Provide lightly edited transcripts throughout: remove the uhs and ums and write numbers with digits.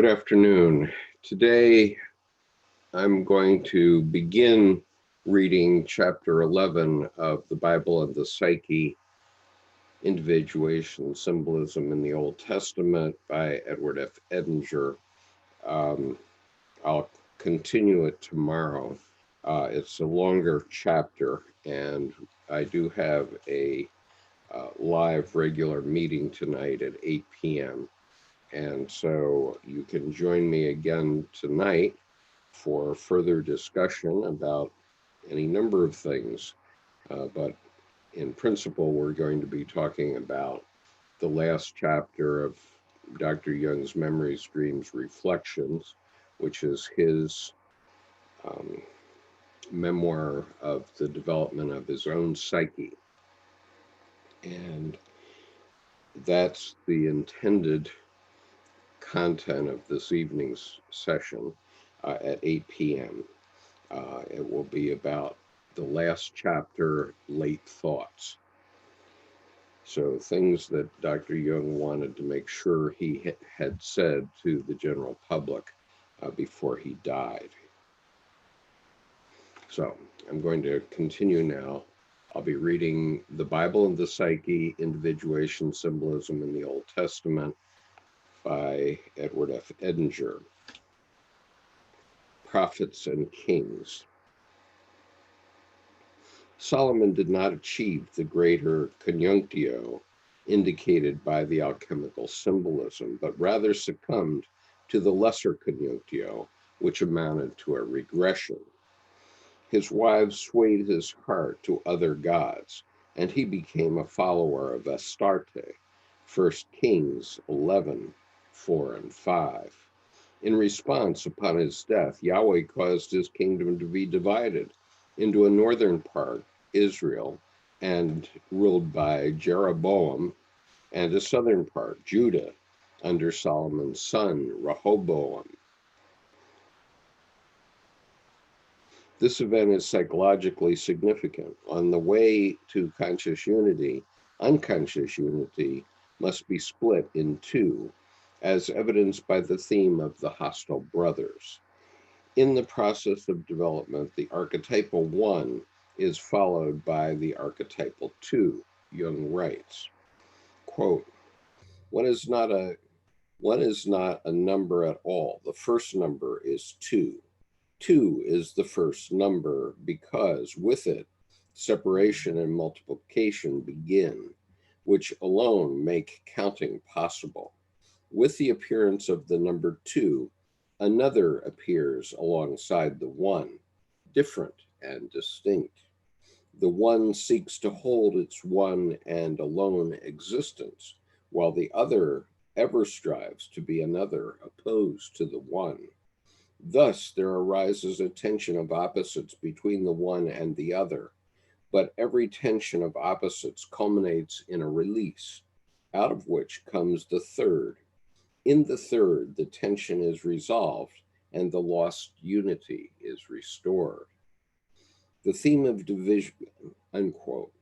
Good afternoon. Today, I'm going to begin reading chapter 11 of the Bible and the Psyche, Individuation, Symbolism in the Old Testament by Edward F. Edinger. I'll continue it tomorrow. It's a longer chapter, and I do have a live regular meeting tonight at 8 p.m. And so you can join me again tonight for further discussion about any number of things. But in principle, we're going to be talking about the last chapter of Dr. Jung's Memories, Dreams, Reflections, which is his memoir of the development of his own psyche. And that's the intended content of this evening's session at 8 p.m. It will be about the last chapter, Late Thoughts. So things that Dr. Jung wanted to make sure he had said to the general public before he died. So I'm going to continue now. I'll be reading the Bible and the Psyche, Individuation, Symbolism in the Old Testament by Edward F. Edinger. Prophets and Kings. Solomon did not achieve the greater conjunctio indicated by the alchemical symbolism, but rather succumbed to the lesser conjunctio, which amounted to a regression. His wives swayed his heart to other gods, and he became a follower of Astarte, 1 Kings 11, 4 and 5. In response, upon his death, Yahweh caused his kingdom to be divided into a northern part, Israel, and ruled by Jeroboam, and a southern part, Judah, under Solomon's son, Rehoboam. This event is psychologically significant. On the way to conscious unity, unconscious unity must be split in two, as evidenced by the theme of the hostile brothers. In the process of development, the archetypal one is followed by the archetypal two, Jung writes. Quote, one is not a number at all. The first number is two. Two is the first number because with it, separation and multiplication begin, which alone make counting possible. With the appearance of the number two, another appears alongside the one, different and distinct. The one seeks to hold its one and alone existence, while the other ever strives to be another opposed to the one. Thus, there arises a tension of opposites between the one and the other, but every tension of opposites culminates in a release, out of which comes the third. In the third, the tension is resolved and the lost unity is restored. The theme of division, unquote.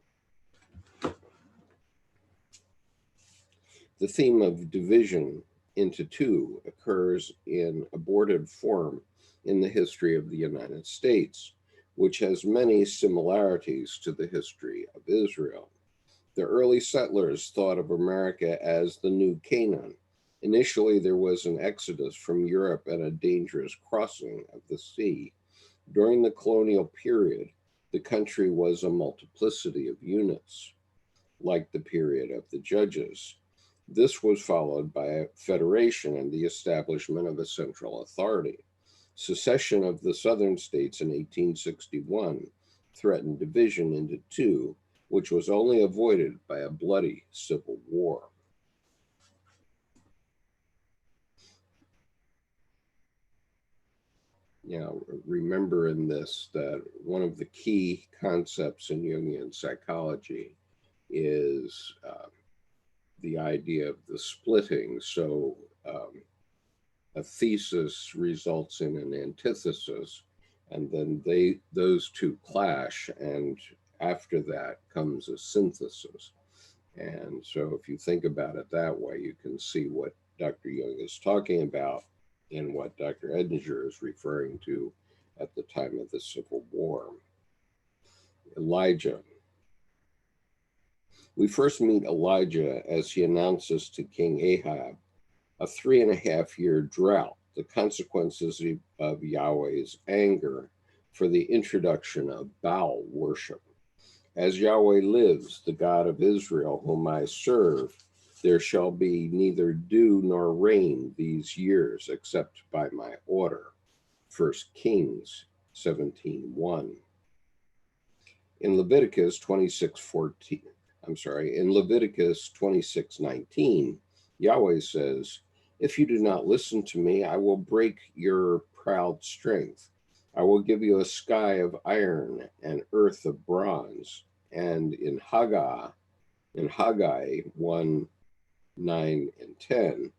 The theme of division into two occurs in abortive form in the history of the United States, which has many similarities to the history of Israel. The early settlers thought of America as the new Canaan. Initially, there was an exodus from Europe and a dangerous crossing of the sea. During the colonial period, the country was a multiplicity of units, like the period of the Judges. This was followed by a federation and the establishment of a central authority. Secession of the southern states in 1861 threatened division into two, which was only avoided by a bloody civil war. Now, remember in this that one of the key concepts in Jungian psychology is the idea of the splitting. So a thesis results in an antithesis, and then those two clash, and after that comes a synthesis. And so if you think about it that way, you can see what Dr. Jung is talking about in what Dr. Edinger is referring to at the time of the Civil War. Elijah. We first meet Elijah as he announces to King Ahab a 3.5-year drought, the consequences of Yahweh's anger for the introduction of Baal worship. As Yahweh lives, the God of Israel, whom I serve, there shall be neither dew nor rain these years except by my order. 1 Kings 17:1. In Leviticus 26:19, Yahweh says, "If you do not listen to me, I will break your proud strength. I will give you a sky of iron and earth of bronze." And in Haggai 1:9 and 10,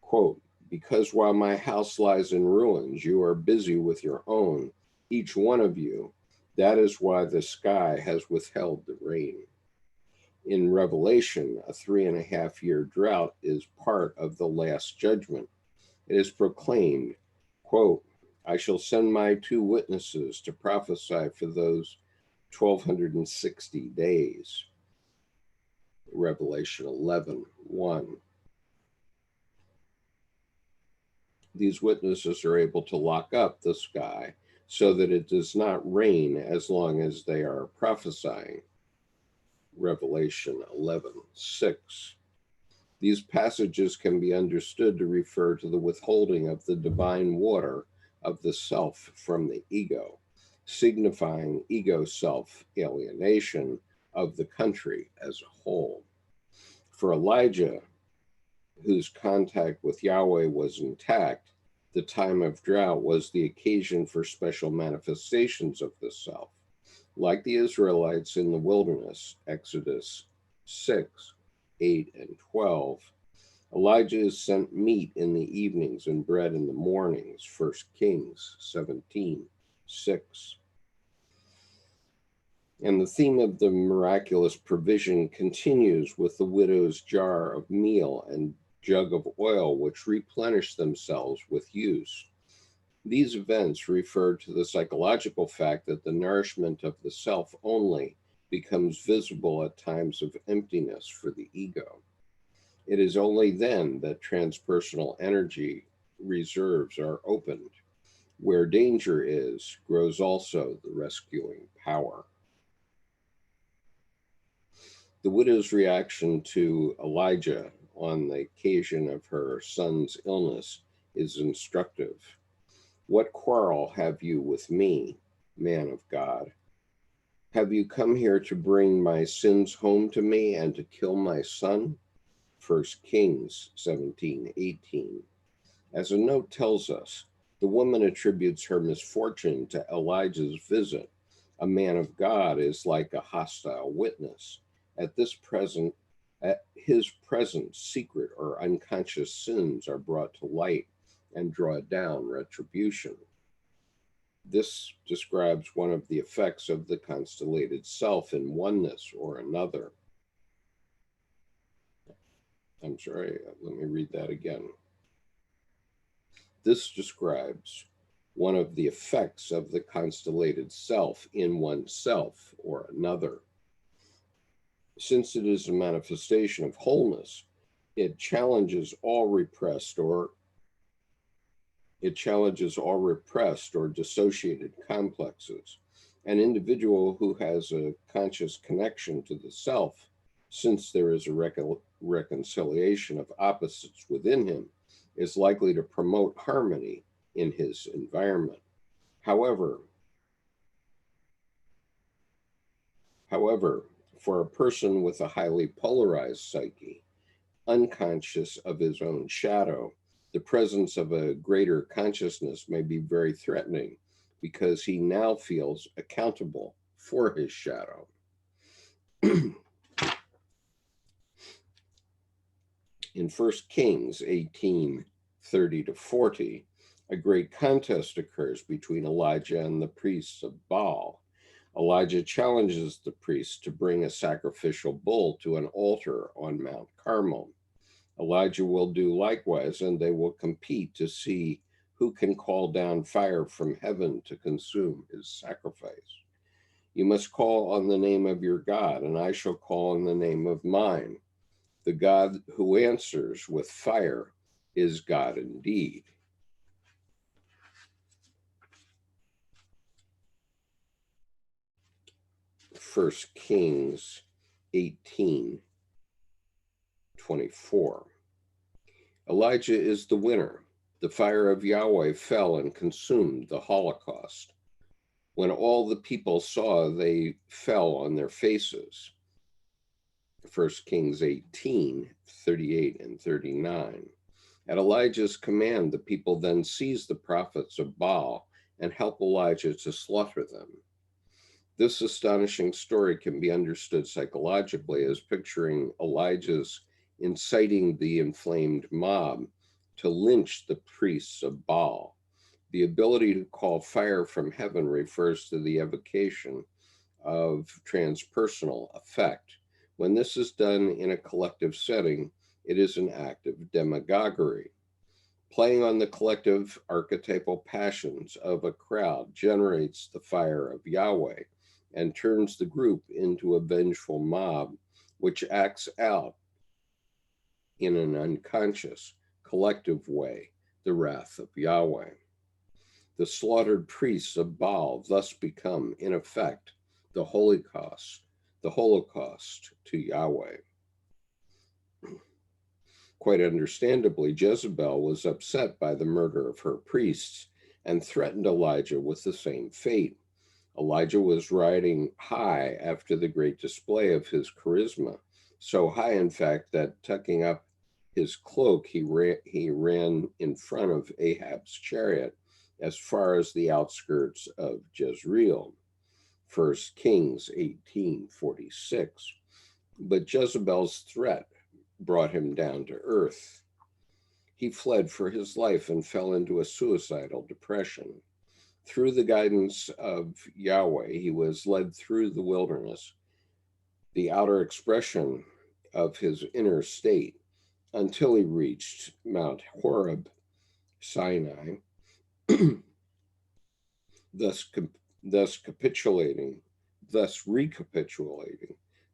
quote, "Because while my house lies in ruins, you are busy with your own, each one of you. That is why the sky has withheld the rain." In Revelation, a 3.5-year drought is part of the last judgment. It is proclaimed, quote, "I shall send my 2 witnesses to prophesy for those 1,260 days. Revelation 11:1. These witnesses are able to lock up the sky so that it does not rain as long as they are prophesying. Revelation 11:6. These passages can be understood to refer to the withholding of the divine water of the self from the ego, signifying ego self-alienation of the country as a whole. For Elijah, whose contact with Yahweh was intact, the time of drought was the occasion for special manifestations of the self. Like the Israelites in the wilderness, Exodus 6:8 and 12, Elijah is sent meat in the evenings and bread in the mornings, 1 Kings 17:6. And the theme of the miraculous provision continues with the widow's jar of meal and jug of oil, which replenish themselves with use. These events refer to the psychological fact that the nourishment of the self only becomes visible at times of emptiness for the ego. It is only then that transpersonal energy reserves are opened. Where danger is, grows also the rescuing power. The widow's reaction to Elijah on the occasion of her son's illness is instructive. "What quarrel have you with me, man of God? Have you come here to bring my sins home to me and to kill my son?" 1 Kings 17:18. As a note tells us, the woman attributes her misfortune to Elijah's visit. A man of God is like a hostile witness. At his present, secret or unconscious sins are brought to light and draw down retribution. This describes one of the effects of the constellated self in oneness or another. I'm sorry, let me read that again. This describes one of the effects of the constellated self in oneself or another. Since it is a manifestation of wholeness, it challenges all repressed or dissociated complexes. An individual who has a conscious connection to the self, since there is a reconciliation of opposites within him, is likely to promote harmony in his environment. However, for a person with a highly polarized psyche, unconscious of his own shadow, the presence of a greater consciousness may be very threatening because he now feels accountable for his shadow. In 1 Kings 18:30-40, a great contest occurs between Elijah and the priests of Baal. Elijah challenges the priests to bring a sacrificial bull to an altar on Mount Carmel. Elijah will do likewise, and they will compete to see who can call down fire from heaven to consume his sacrifice. You must call on the name of your God, and I shall call on the name of mine. The God who answers with fire is God indeed. First Kings 18:24. Elijah is the winner. The fire of Yahweh fell and consumed the Holocaust. When all the people saw, they fell on their faces. 1 Kings 18:38 and 39. At Elijah's command, the people then seized the prophets of Baal and helped Elijah to slaughter them. This astonishing story can be understood psychologically as picturing Elijah's inciting the inflamed mob to lynch the priests of Baal. The ability to call fire from heaven refers to the evocation of transpersonal effect. When this is done in a collective setting, it is an act of demagoguery. Playing on the collective archetypal passions of a crowd generates the fire of Yahweh and turns the group into a vengeful mob, which acts out in an unconscious, collective way the wrath of Yahweh. The slaughtered priests of Baal thus become, in effect, the Holocaust to Yahweh. Quite understandably, Jezebel was upset by the murder of her priests and threatened Elijah with the same fate. Elijah was riding high after the great display of his charisma, so high, in fact, that tucking up his cloak, he ran in front of Ahab's chariot as far as the outskirts of Jezreel. 1 Kings 18:46. But Jezebel's threat brought him down to earth. He fled for his life and fell into a suicidal depression. Through the guidance of Yahweh, he was led through the wilderness, the outer expression of his inner state, until he reached Mount Horeb, Sinai, thus recapitulating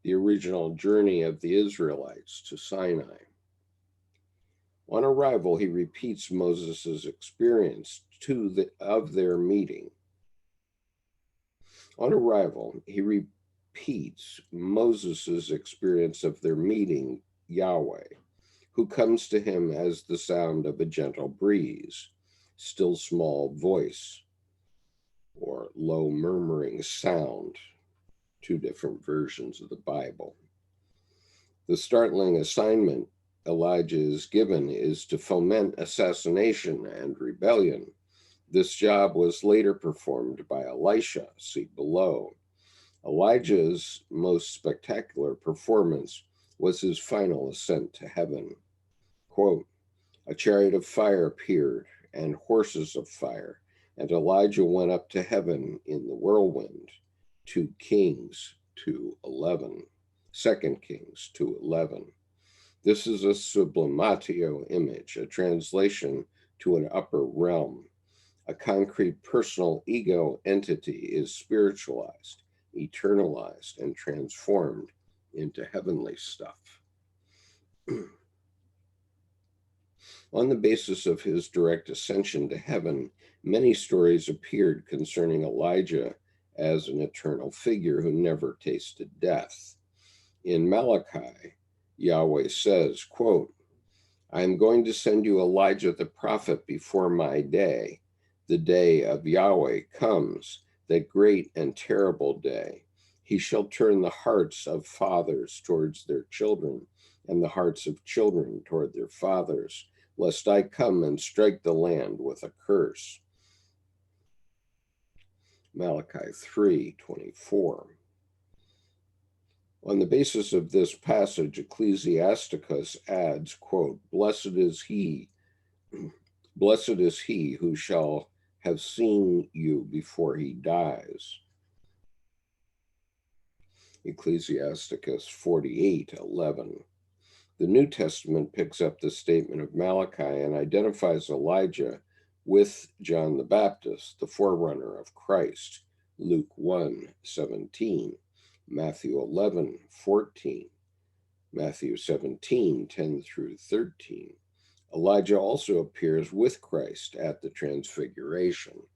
the original journey of the Israelites to Sinai. On arrival, he repeats Moses' experience of their meeting. On arrival, he repeats Moses' experience of their meeting Yahweh, who comes to him as the sound of a gentle breeze, still small voice, or low murmuring sound, two different versions of the Bible. The startling assignment Elijah is given is to foment assassination and rebellion. This job was later performed by Elisha, see below. Elijah's most spectacular performance was his final ascent to heaven. Quote, a chariot of fire appeared and horses of fire, and Elijah went up to heaven in the whirlwind. 2 Kings 2:11. 2 Kings 2:11. This is a sublimatio image, a translation to an upper realm. A concrete personal ego entity is spiritualized, eternalized, and transformed into heavenly stuff. On the basis of his direct ascension to heaven, many stories appeared concerning Elijah as an eternal figure who never tasted death. In Malachi, Yahweh says, quote, I am going to send you Elijah the prophet before my day. The day of Yahweh comes, that great and terrible day. He shall turn the hearts of fathers towards their children, and the hearts of children toward their fathers, lest I come and strike the land with a curse. Malachi 3:24. On the basis of this passage, Ecclesiasticus adds, quote, blessed is he who shall have seen you before he dies. Ecclesiasticus 48:11. The New Testament picks up the statement of Malachi and identifies Elijah with John the Baptist, the forerunner of Christ, Luke 1:17, Matthew 11:14, Matthew 17:10 through 13. Elijah also appears with Christ at the Transfiguration.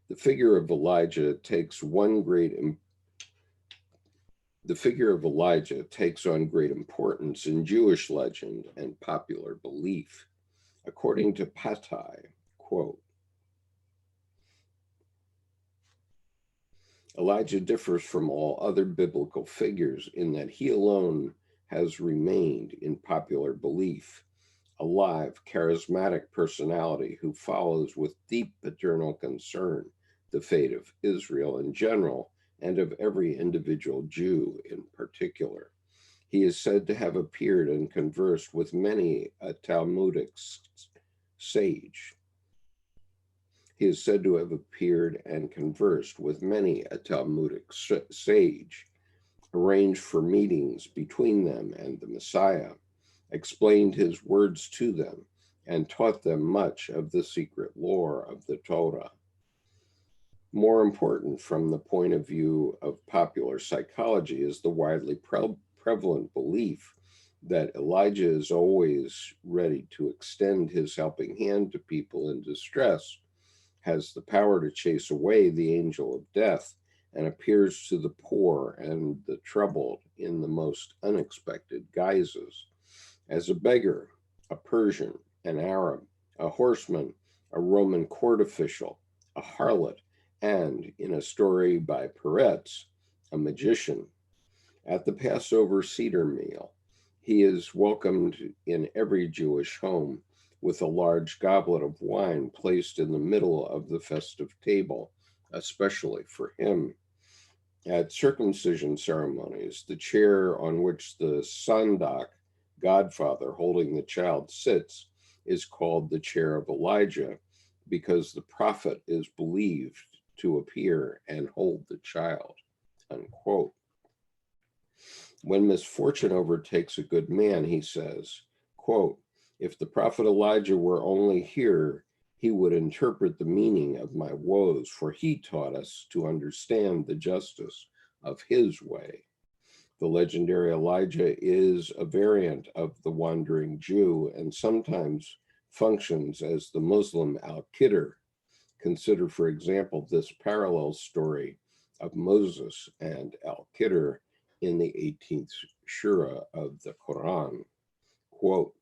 The figure of Elijah takes on great importance in Jewish legend and popular belief. According to Patai, quote, Elijah differs from all other biblical figures in that he alone has remained in popular belief, a live, charismatic personality who follows with deep paternal concern the fate of Israel in general and of every individual Jew in particular. He is said to have appeared and conversed with many a Talmudic sage. He is said to have appeared and conversed with many a Talmudic sage, arranged for meetings between them and the Messiah, explained his words to them, and taught them much of the secret lore of the Torah. More important from the point of view of popular psychology is the widely prevalent belief that Elijah is always ready to extend his helping hand to people in distress, has the power to chase away the angel of death, and appears to the poor and the troubled in the most unexpected guises. As a beggar, a Persian, an Arab, a horseman, a Roman court official, a harlot, and, in a story by Peretz, a magician. At the Passover Seder meal, he is welcomed in every Jewish home with a large goblet of wine placed in the middle of the festive table, especially for him. At circumcision ceremonies, the chair on which the sandak, godfather holding the child, sits is called the chair of Elijah because the prophet is believed to appear and hold the child, unquote. When misfortune overtakes a good man, he says, quote, if the prophet Elijah were only here, he would interpret the meaning of my woes, for he taught us to understand the justice of his way. The legendary Elijah is a variant of the wandering Jew and sometimes functions as the Muslim al-Qidr. Consider, for example, this parallel story of Moses and al-Qidr in the 18th Surah of the Quran. Quote,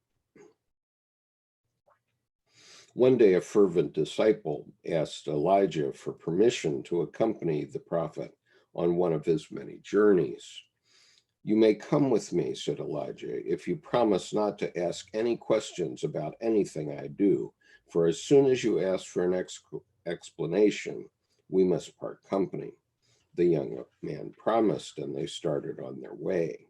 one day a fervent disciple asked Elijah for permission to accompany the prophet on one of his many journeys. You may come with me, said Elijah, if you promise not to ask any questions about anything I do, for as soon as you ask for an explanation, we must part company. The young man promised, and they started on their way.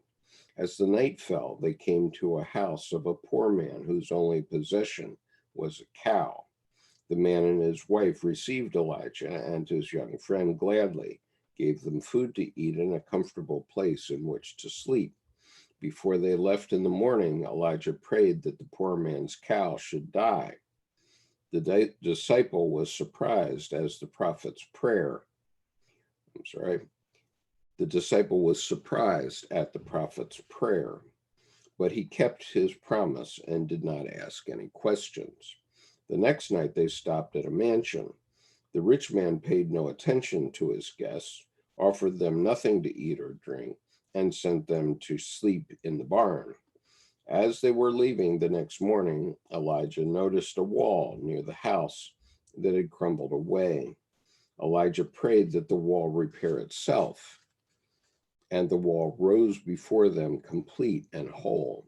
As the night fell, they came to a house of a poor man whose only possession was a cow. The man and his wife received Elijah and his young friend gladly, gave them food to eat and a comfortable place in which to sleep. Before they left in the morning, Elijah prayed that the poor man's cow should die. The disciple was surprised as the prophet's prayer. The disciple was surprised at the prophet's prayer, but he kept his promise and did not ask any questions. The next night they stopped at a mansion. The rich man paid no attention to his guests, offered them nothing to eat or drink, and sent them to sleep in the barn. As they were leaving the next morning, Elijah noticed a wall near the house that had crumbled away. Elijah prayed that the wall repair itself, and the wall rose before them complete and whole.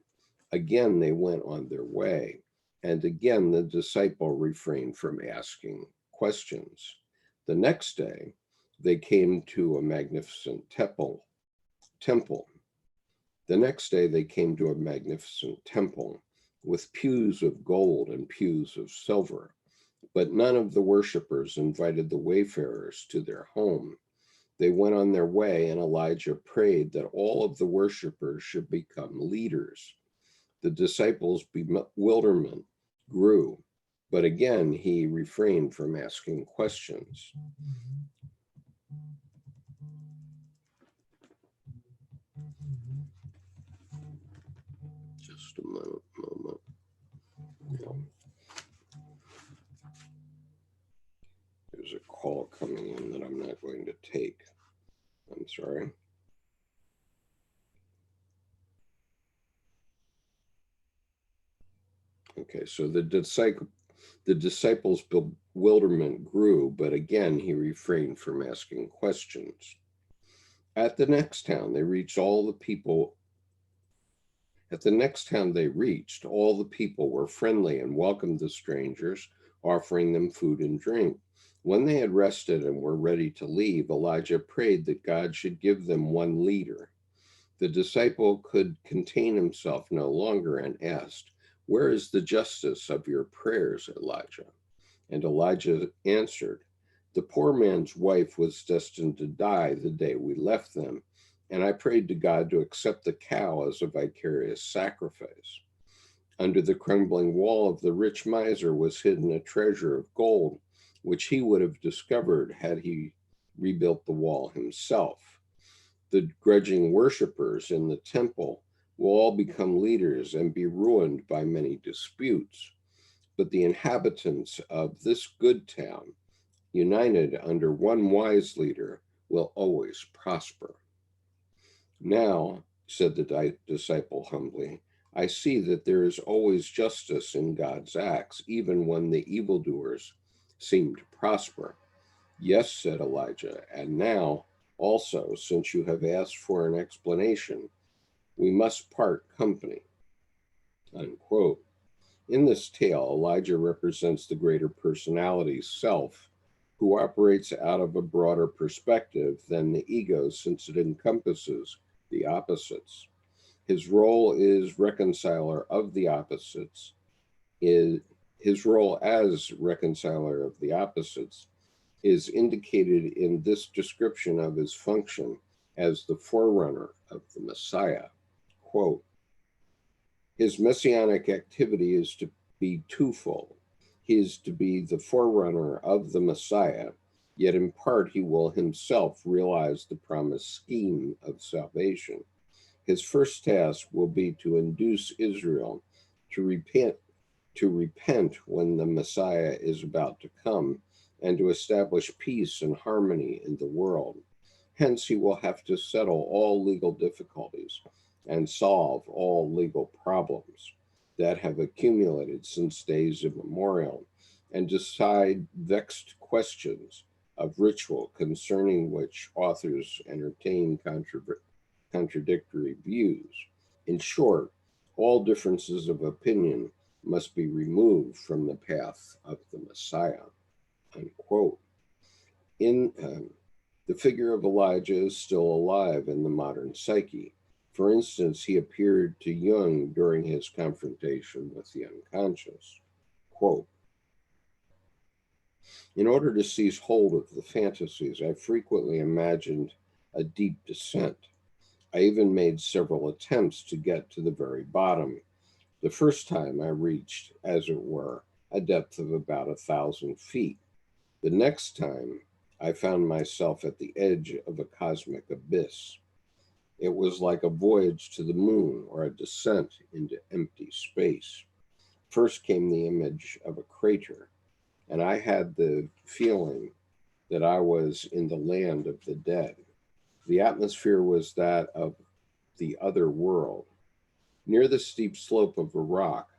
Again they went on their way, and again the disciple refrained from asking questions. The next day, they came to a magnificent temple. The next day they came to a magnificent temple with pews of gold and pews of silver, but none of the worshippers invited the wayfarers to their home. They went on their way, and Elijah prayed that all of the worshipers should become leaders. The disciples' bewilderment grew, but again he refrained from asking questions. Just a moment. Yeah. There's a call coming in that I'm not going to take. I'm sorry. Okay, so the disciples' bewilderment grew, but again he refrained from asking questions. At the next town they reached, all the people were friendly and welcomed the strangers, offering them food and drink. When they had rested and were ready to leave, Elijah prayed that God should give them one leader. The disciple could contain himself no longer and asked, "Where is the justice of your prayers, Elijah?" And Elijah answered, "The poor man's wife was destined to die the day we left them, and I prayed to God to accept the cow as a vicarious sacrifice. Under the crumbling wall of the rich miser was hidden a treasure of gold, which he would have discovered had he rebuilt the wall himself. The grudging worshippers in the temple will all become leaders and be ruined by many disputes. But the inhabitants of this good town, united under one wise leader, will always prosper." "Now," said the disciple humbly, "I see that there is always justice in God's acts, even when the evildoers seem to prosper." "Yes," said Elijah, "and now, also, since you have asked for an explanation, we must part company." Unquote. In this tale, Elijah represents the greater personality, self, who operates out of a broader perspective than the ego, since it encompasses the opposites. His role is reconciler of the opposites. His role as reconciler of the opposites is indicated in this description of his function as the forerunner of the Messiah. Quote, "His messianic activity is to be twofold. He is to be the forerunner of the Messiah, yet in part he will himself realize the promised scheme of salvation. His first task will be to induce Israel to repent when the Messiah is about to come, and to establish peace and harmony in the world. Hence, he will have to settle all legal difficulties and solve all legal problems that have accumulated since days immemorial, and decide vexed questions of ritual concerning which authors entertain contradictory views. In short, all differences of opinion must be removed from the path of the Messiah." Unquote. The figure of Elijah is still alive in the modern psyche. For instance, he appeared to Jung during his confrontation with the unconscious. Quote, "In order to seize hold of the fantasies, I frequently imagined a deep descent. I even made several attempts to get to the very bottom. The first time I reached, as it were, a depth of about 1,000 feet. The next time I found myself at the edge of a cosmic abyss. It was like a voyage to the moon or a descent into empty space. First came the image of a crater, and I had the feeling that I was in the land of the dead. The atmosphere was that of the other world. Near the steep slope of a rock,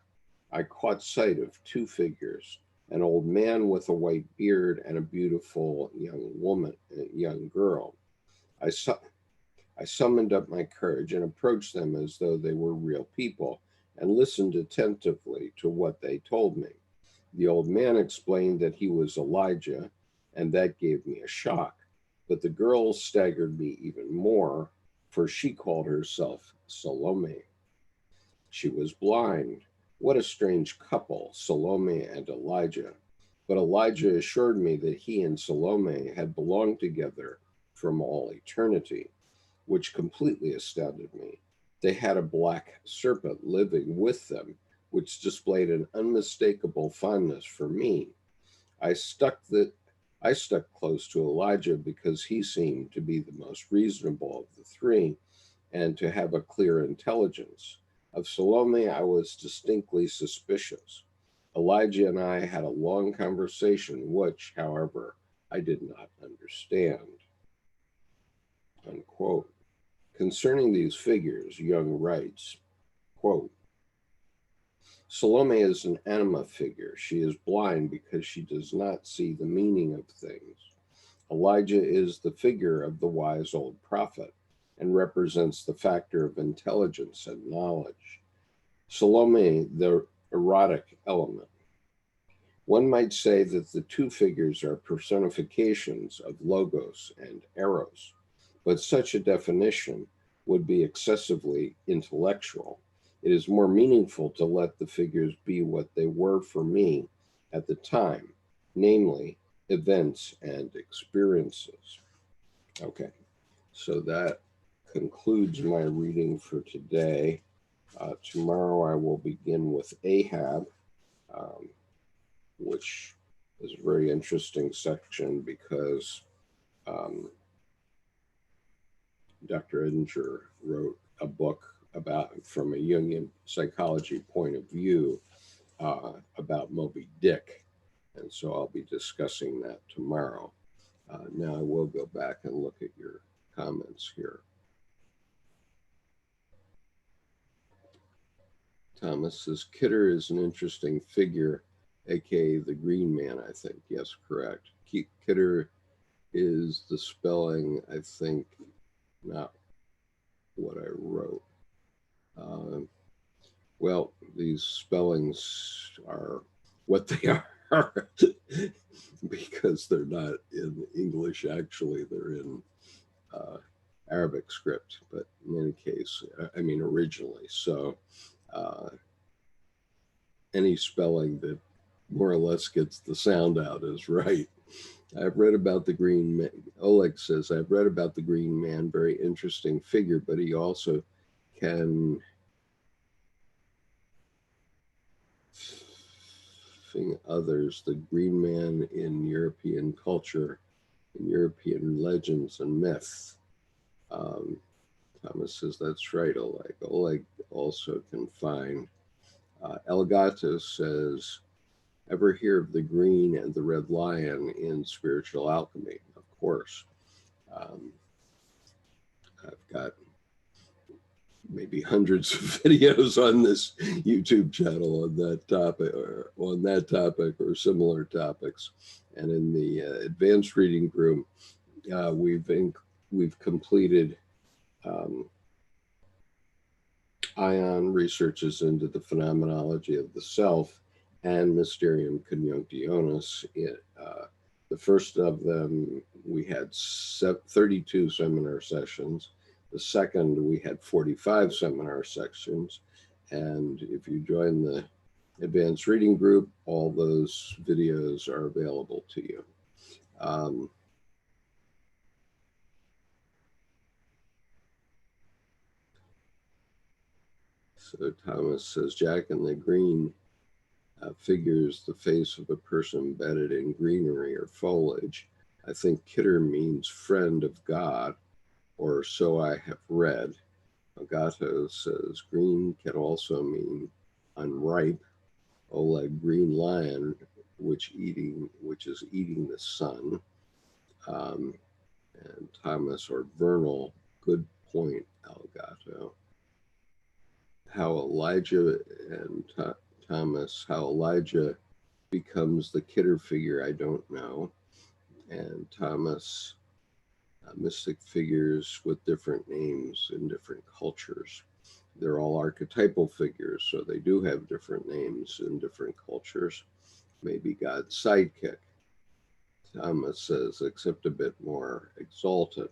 I caught sight of two figures, an old man with a white beard and a beautiful young girl. I summoned up my courage and approached them as though they were real people, and listened attentively to what they told me. The old man explained that he was Elijah, and that gave me a shock. But the girl staggered me even more, for she called herself Salome. She was blind. What a strange couple, Salome and Elijah. But Elijah assured me that he and Salome had belonged together from all eternity, which completely astounded me. They had a black serpent living with them, which displayed an unmistakable fondness for me. I stuck close to Elijah because he seemed to be the most reasonable of the three and to have a clear intelligence. Of Salome, I was distinctly suspicious. Elijah and I had a long conversation, which, however, I did not understand. Unquote. Concerning these figures, Jung writes, quote, Salome is an anima figure. She is blind because she does not see the meaning of things. Elijah is the figure of the wise old prophet and represents the factor of intelligence and knowledge. Salome, the erotic element. One might say that the two figures are personifications of Logos and Eros, but such a definition would be excessively intellectual. It is more meaningful to let the figures be what they were for me at the time, namely events and experiences. Okay, so that concludes my reading for today. Tomorrow I will begin with Ahab, which is a very interesting section because Dr. Edinger wrote a book about, from a Jungian psychology point of view, about Moby Dick. And so I'll be discussing that tomorrow. Now I will go back and look at your comments here. Thomas says, Kidder is an interesting figure, aka the Green Man, I think. Yes, correct. Kidder is the spelling, I think, not what I wrote. Well, these spellings are what they are because they're not in English, actually, they're in Arabic script, but in any case, I mean, originally. So any spelling that more or less gets the sound out is right. I've read about the Green Man. Oleg says, I've read about the Green Man, very interesting figure, but he also can others. The Green Man in European culture, in European legends and myths. Thomas says, that's right, Oleg. Oleg also can find. Elgato says, ever hear of the green and the red lion in spiritual alchemy? Of course. I've got maybe hundreds of videos on this YouTube channel on that topic or similar topics. And in the advanced reading group, we've completed ion researches into the phenomenology of the self and Mysterium Conjunctionis. The first of them, we had 32 seminar sessions. The second, we had 45 seminar sections. And if you join the advanced reading group, all those videos are available to you. So Thomas says, Jack in the Green figures the face of a person embedded in greenery or foliage. I think Kidder means friend of God, or so I have read. Agato says green can also mean unripe. Oleg, green lion, which is eating the sun. And Thomas or vernal, good point, Elgato. How Elijah and Thomas, how Elijah becomes the Kidder figure, I don't know. And Thomas, mystic figures with different names in different cultures. They're all archetypal figures, so they do have different names in different cultures. Maybe God's sidekick. Thomas says, except a bit more exalted.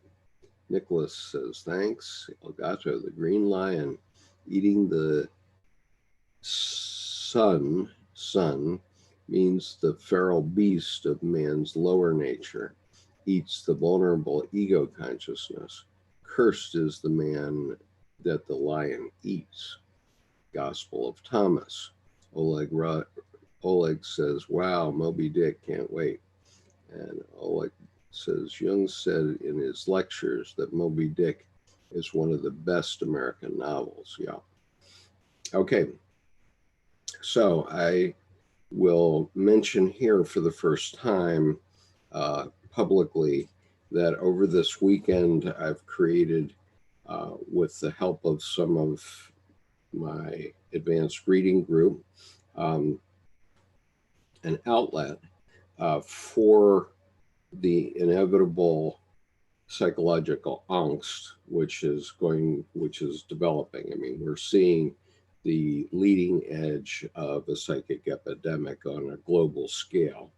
Nicholas says, thanks. Elgato, the green lion, eating the sun means the feral beast of man's lower nature. eats the vulnerable ego consciousness. Cursed is the man that the lion eats. Gospel of Thomas. Oleg says, wow, Moby Dick, can't wait. And Oleg says, Jung said in his lectures that Moby Dick is one of the best American novels. Yeah. Okay. So I will mention here for the first time publicly that over this weekend I've created, with the help of some of my advanced reading group, an outlet for the inevitable psychological angst, which is developing. I mean, we're seeing the leading edge of a psychic epidemic on a global scale,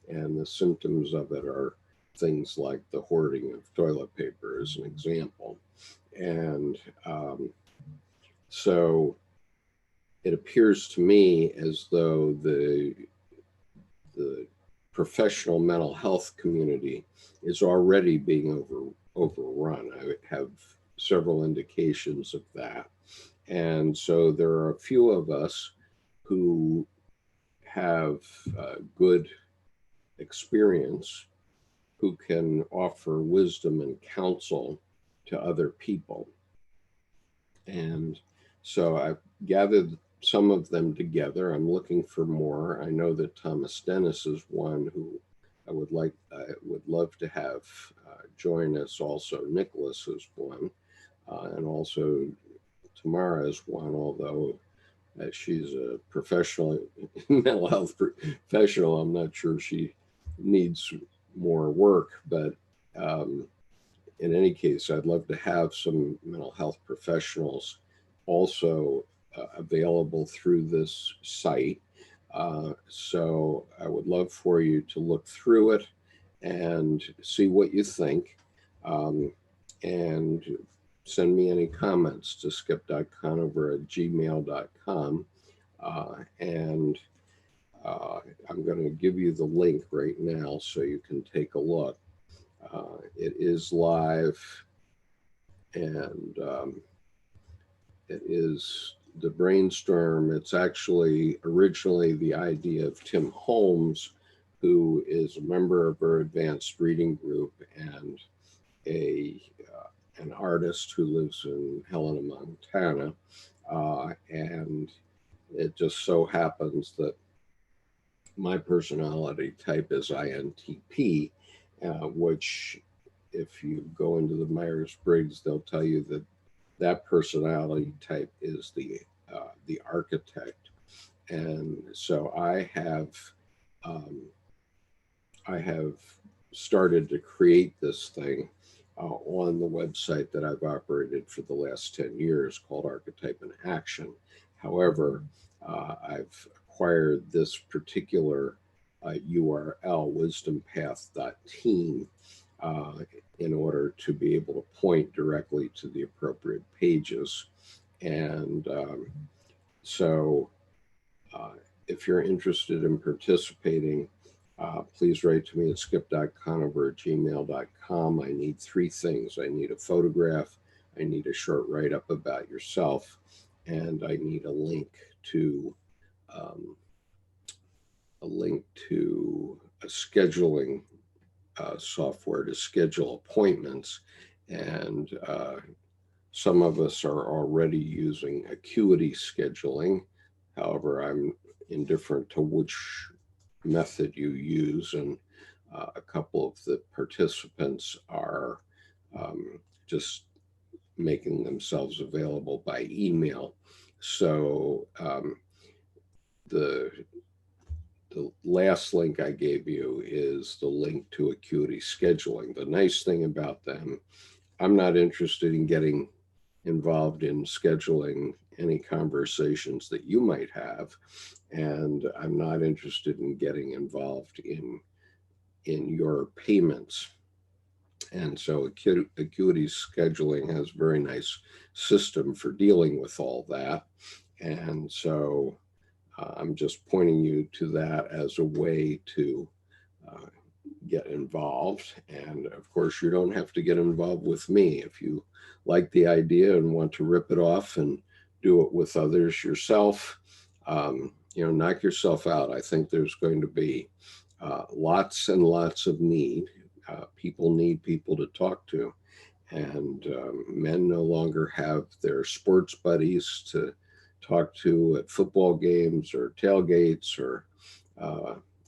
and the symptoms of it are things like the hoarding of toilet paper, as an example. And so it appears to me as though the professional mental health community is already being overrun. I have several indications of that. And so there are a few of us who have good experience, who can offer wisdom and counsel to other people. And so I've gathered some of them together. I'm looking for more. I know that Thomas Dennis is one who I would love to have join us. Also, Nicholas is one, and also Tamara is one, although she's a professional, mental health professional. I'm not sure she needs more work, but in any case, I'd love to have some mental health professionals also available through this site. So I would love for you to look through it and see what you think, and send me any comments to skip.conover@gmail.com. And I'm going to give you the link right now so you can take a look. It is live, and it is the brainstorm. It's actually originally the idea of Tim Holmes, who is a member of our advanced reading group and an artist who lives in Helena, Montana. And it just so happens that my personality type is INTP, which, if you go into the Myers-Briggs, they'll tell you that that personality type is the architect. And so I have started to create this thing on the website that I've operated for the last 10 years called Archetype in Action. However, I've acquired this particular URL, wisdompath.team, in order to be able to point directly to the appropriate pages. And so if you're interested in participating, please write to me at skip.conover@gmail.com. I need 3 things. I need a photograph, I need a short write-up about yourself, and I need a link to a scheduling software to schedule appointments. And some of us are already using acuity scheduling. However, I'm indifferent to which method you use, and a couple of the participants are just making themselves available by email. So the last link I gave you is the link to acuity scheduling. The nice thing about them, I'm not interested in getting involved in scheduling any conversations that you might have, and I'm not interested in getting involved in your payments. And so acuity scheduling has a very nice system for dealing with all that. And so I'm just pointing you to that as a way to get involved. And of course, you don't have to get involved with me. If you like the idea and want to rip it off and do it with others yourself, knock yourself out. I think there's going to be lots and lots of need. People need people to talk to. And men no longer have their sports buddies to talk to at football games or tailgates or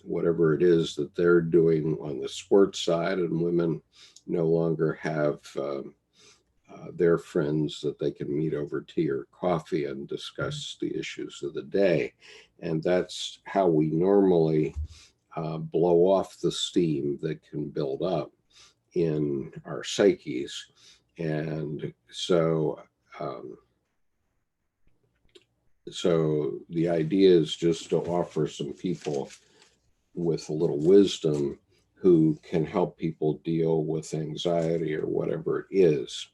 whatever it is that they're doing on the sports side. And women no longer have their friends that they can meet over tea or coffee and discuss the issues of the day. And that's how we normally blow off the steam that can build up in our psyches. And so the idea is just to offer some people with a little wisdom who can help people deal with anxiety or whatever it is.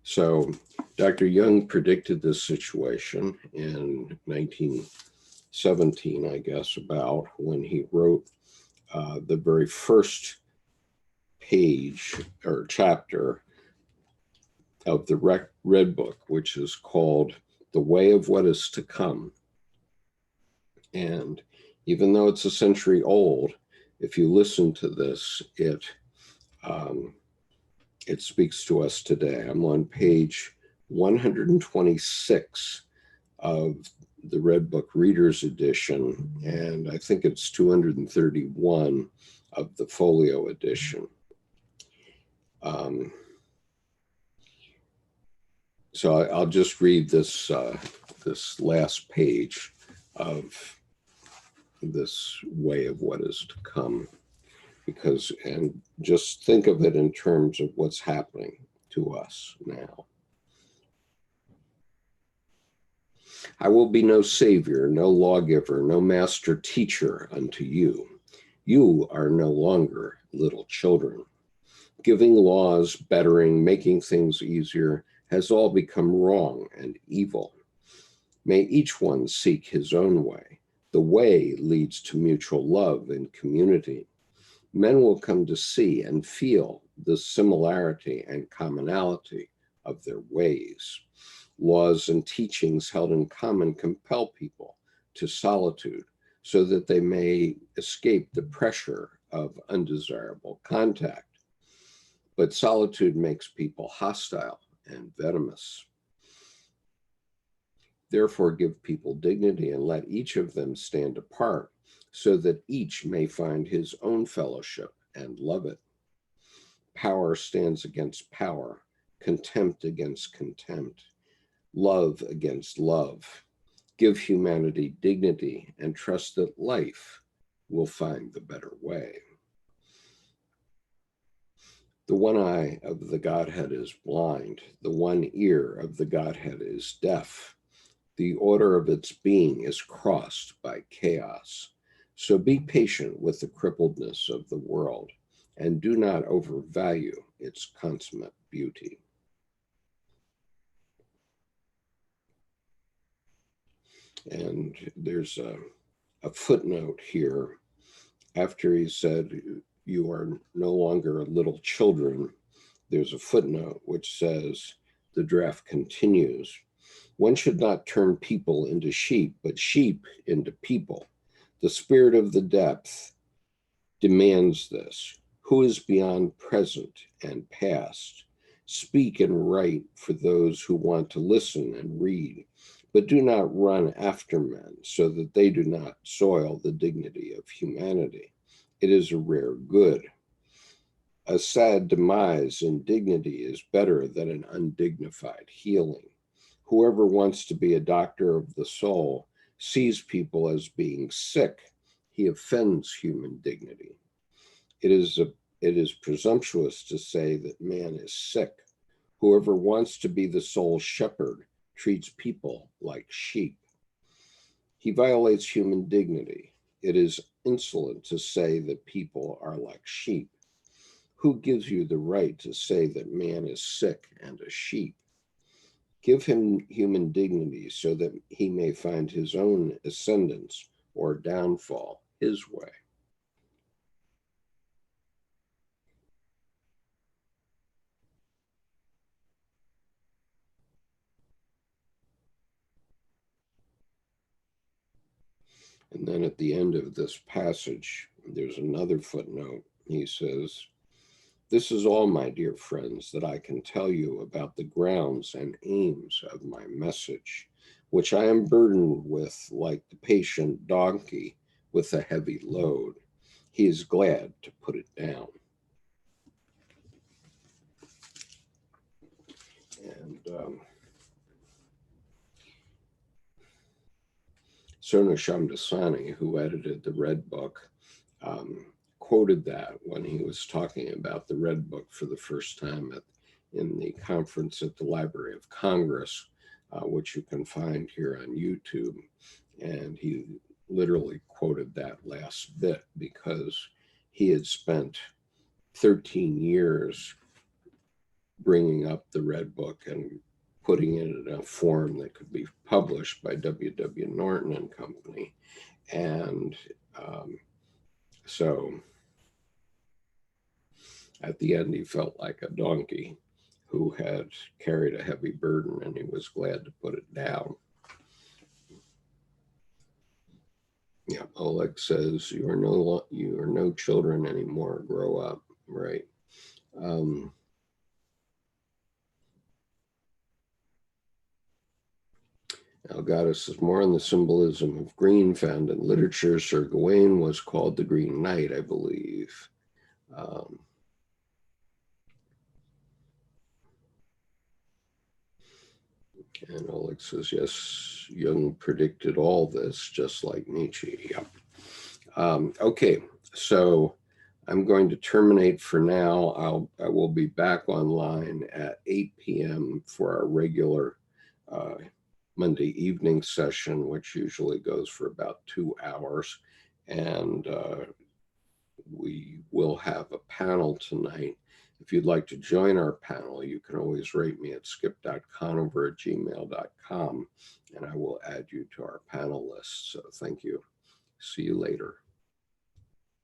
So Dr. Jung predicted this situation in 1917, I guess, about when he wrote the very first page or chapter of the Red Book, which is called The Way of What Is to Come. And even though it's a century old, if you listen to this, it speaks to us today. I'm on page 126 of the Red Book Reader's Edition, and I think it's 231 of the Folio Edition. So I'll just read this this last page of this Way of What Is to Come, and just think of it in terms of what's happening to us now. I will be no savior, no lawgiver, no master teacher unto you. You are no longer little children. Giving laws, bettering, making things easier has all become wrong and evil. May each one seek his own way. The way leads to mutual love and community. Men will come to see and feel the similarity and commonality of their ways. Laws and teachings held in common compel people to solitude so that they may escape the pressure of undesirable contact. But solitude makes people hostile and venomous. Therefore, give people dignity and let each of them stand apart so that each may find his own fellowship and love it. Power stands against power, contempt against contempt, love against love. Give humanity dignity and trust that life will find the better way. The one eye of the Godhead is blind. The one ear of the Godhead is deaf. The order of its being is crossed by chaos. So be patient with the crippledness of the world and do not overvalue its consummate beauty. And there's a footnote here after he said, you are no longer little children. There's a footnote which says, the draft continues. One should not turn people into sheep, but sheep into people. The spirit of the depth demands this. Who is beyond present and past? Speak and write for those who want to listen and read, but do not run after men so that they do not soil the dignity of humanity. It is a rare good. A sad demise in dignity is better than an undignified healing. Whoever wants to be a doctor of the soul sees people as being sick. He offends human dignity. It is presumptuous to say that man is sick. Whoever wants to be the soul's shepherd treats people like sheep. He violates human dignity. It is insolent to say that people are like sheep. Who gives you the right to say that man is sick and a sheep? Give him human dignity so that he may find his own ascendance or downfall his way. And then at the end of this passage, there's another footnote. He says, "This is all, my dear friends, that I can tell you about the grounds and aims of my message, which I am burdened with like the patient donkey with a heavy load. He is glad to put it down." And Sona Shamdasani, who edited the Red Book, quoted that when he was talking about the Red Book for the first time in the conference at the Library of Congress, which you can find here on YouTube. And he literally quoted that last bit because he had spent 13 years bringing up the Red Book and putting it in a form that could be published by W.W. Norton and Company. And so at the end, he felt like a donkey who had carried a heavy burden, and he was glad to put it down. Yeah, Oleg says, you are no children anymore. Grow up, right? Elgato says, more on the symbolism of green found in literature. Sir Gawain was called the Green Knight, I believe. And Oleg says, yes, Jung predicted all this, just like Nietzsche. Yep. Okay, so I'm going to terminate for now. I will be back online at 8 p.m. for our regular Monday evening session, which usually goes for about 2 hours. And we will have a panel tonight. If you'd like to join our panel, you can always rate me at skip.conover@gmail.com, and I will add you to our panel list. So thank you. See you later.